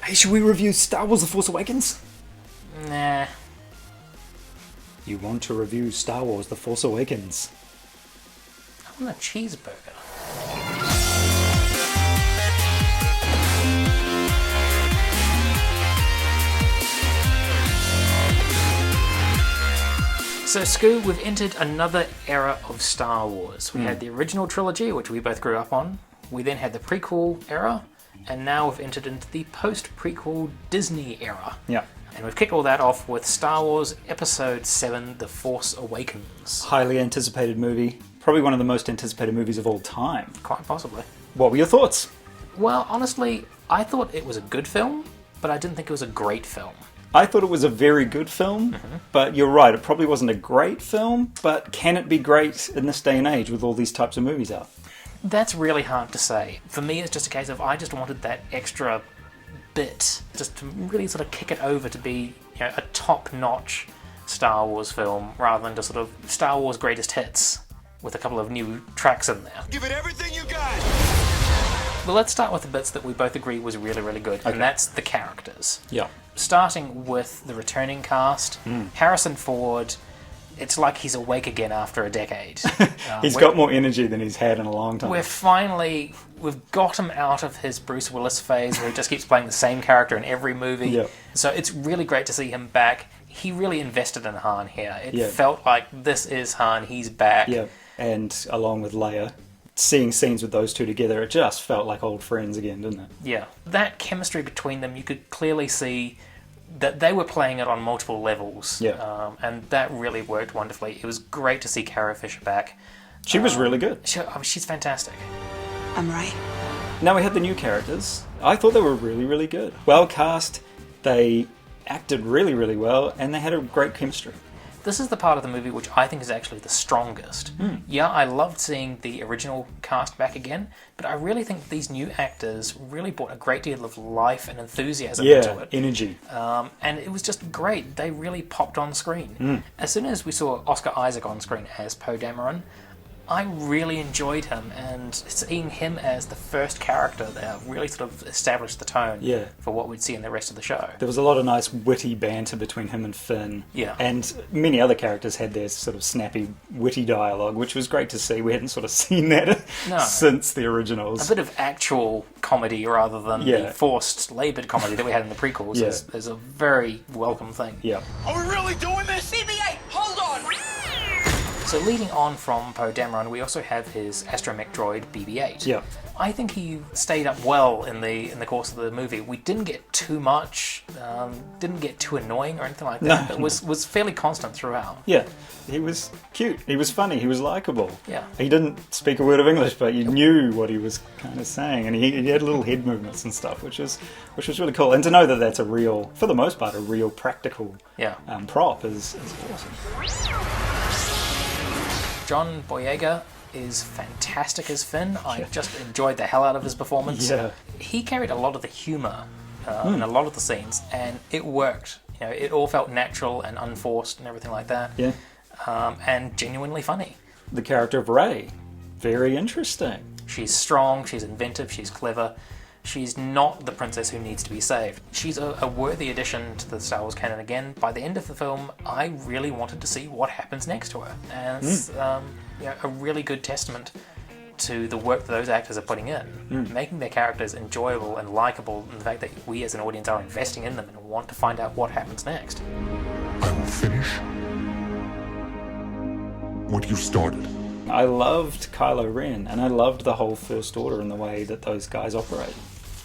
Hey, should we review Star Wars The Force Awakens? Nah. You want to review Star Wars The Force Awakens? I want a cheeseburger. So, Scoo, we've entered another era of Star Wars. We had the original trilogy, which we both grew up on. We then had the prequel era, and now we've entered into the post-prequel Disney era. Yeah. And we've kicked all that off with Star Wars Episode 7, The Force Awakens. Highly anticipated movie. Probably one of the most anticipated movies of all time. Quite possibly. What were your thoughts? Well, honestly, I thought it was a good film, but I didn't think it was a great film. I thought it was a very good film, but you're right, it probably wasn't a great film, but can it be great in this day and age with all these types of movies out? That's really hard to say. For me, it's just a case of I just wanted that extra bit, just to really sort of kick it over to be, you know, a top-notch Star Wars film, rather than just sort of Star Wars greatest hits with a couple of new tracks in there. Give it everything you got! Well, let's start with the bits that we both agree was really, really good, and that's the characters. Yeah. Starting with the returning cast, Harrison Ford, it's like he's awake again after a decade. He's got more energy than he's had in a long time. We've got him out of his Bruce Willis phase where he just keeps playing the same character in every movie. Yep. So it's really great to see him back. He really invested in Han here. It Yep. felt like this is Han, he's back. Yeah, and along with Leia, seeing scenes with those two together, it just felt like old friends again, didn't it? Yeah. That chemistry between them, you could clearly see that they were playing it on multiple levels. Yeah. And that really worked wonderfully. It was great to see Carrie Fisher back. She was really good. She's fantastic. I'm right. Now we had the new characters. I thought they were really, really good. Well cast, they acted really, really well, and they had a great chemistry. This is the part of the movie which I think is actually the strongest. Yeah, I loved seeing the original cast back again, but I really think these new actors really brought a great deal of life and enthusiasm into it. Energy. And it was just great. They really popped on screen. As soon as we saw Oscar Isaac on screen as Poe Dameron, I really enjoyed him, and seeing him as the first character there really sort of established the tone for what we'd see in the rest of the show. There was a lot of nice witty banter between him and Finn. Yeah. And many other characters had their sort of snappy, witty dialogue, which was great to see. We hadn't sort of seen that since the originals. A bit of actual comedy rather than the forced, laboured comedy that we had in the prequels is a very welcome thing. Yeah. Are we really doing this? BB-8, hold on! So leading on from Poe Dameron, we also have his astromech droid BB-8. Yeah. I think he stayed up well in the course of the movie. We didn't get too much, didn't get too annoying or anything like that. It was fairly constant throughout. Yeah. He was cute. He was funny. He was likeable. Yeah. He didn't speak a word of English, but you knew what he was kind of saying, and he had little head movements and stuff, which was really cool. And to know that that's a real, for the most part, a real practical prop is awesome. John Boyega is fantastic as Finn. I just enjoyed the hell out of his performance. Yeah. He carried a lot of the humour in a lot of the scenes, and it worked. You know, it all felt natural and unforced and everything like that. Yeah. And genuinely funny. The character of Rey, very interesting. She's strong, she's inventive, she's clever. She's not the princess who needs to be saved. She's a worthy addition to the Star Wars canon again. By the end of the film, I really wanted to see what happens next to her. And it's a really good testament to the work that those actors are putting in, making their characters enjoyable and likeable, and the fact that we as an audience are investing in them and want to find out what happens next. I will finish what you started. I loved Kylo Ren, and I loved the whole First Order and the way that those guys operate.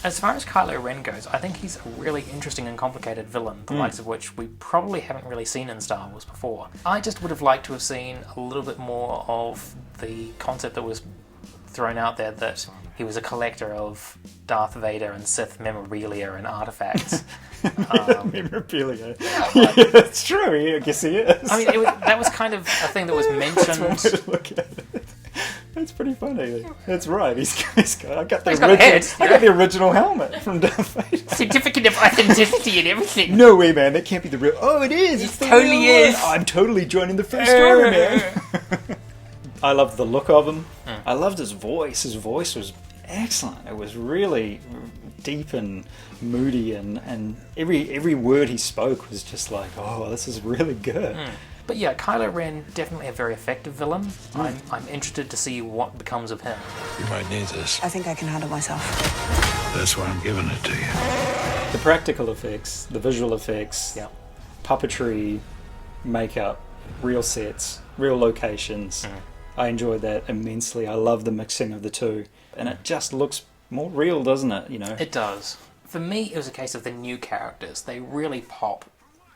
As far as Kylo Ren goes, I think he's a really interesting and complicated villain, the likes of which we probably haven't really seen in Star Wars before. I just would have liked to have seen a little bit more of the concept that was thrown out there that he was a collector of Darth Vader and Sith memorabilia and artifacts. Memorabilia. Yeah, it's true. I guess he is. I mean, that was kind of a thing that was mentioned. That's one way to look at it. That's pretty funny. That's right. I got the original helmet from Darth Vader. Certificate of authenticity and everything. No way, man. That can't be the real. Oh, it is. It's the totally real is. one. I'm totally joining the First Order, man. I loved the look of him. I loved his voice. His voice was excellent. It was really deep and moody, and every word he spoke was just like, oh, this is really good. But yeah, Kylo Ren, definitely a very effective villain. I'm interested to see what becomes of him. You might need this. I think I can handle myself. That's why I'm giving it to you. The practical effects, the visual effects, puppetry, makeup, real sets, real locations. I enjoyed that immensely. I love the mixing of the two. And it just looks more real, doesn't it? You know? It does. For me, it was a case of the new characters. They really pop,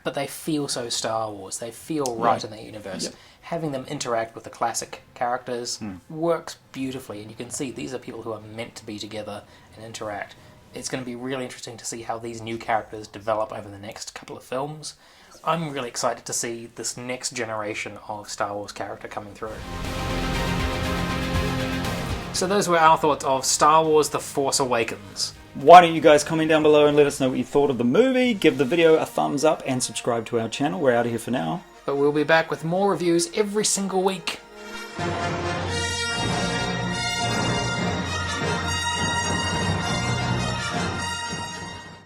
but they feel so Star Wars. They feel right in that universe. Yep. Having them interact with the classic characters works beautifully, and you can see these are people who are meant to be together and interact. It's going to be really interesting to see how these new characters develop over the next couple of films. I'm really excited to see this next generation of Star Wars character coming through. So those were our thoughts of Star Wars The Force Awakens. Why don't you guys comment down below and let us know what you thought of the movie, give the video a thumbs up and subscribe to our channel. We're out of here for now. But we'll be back with more reviews every single week.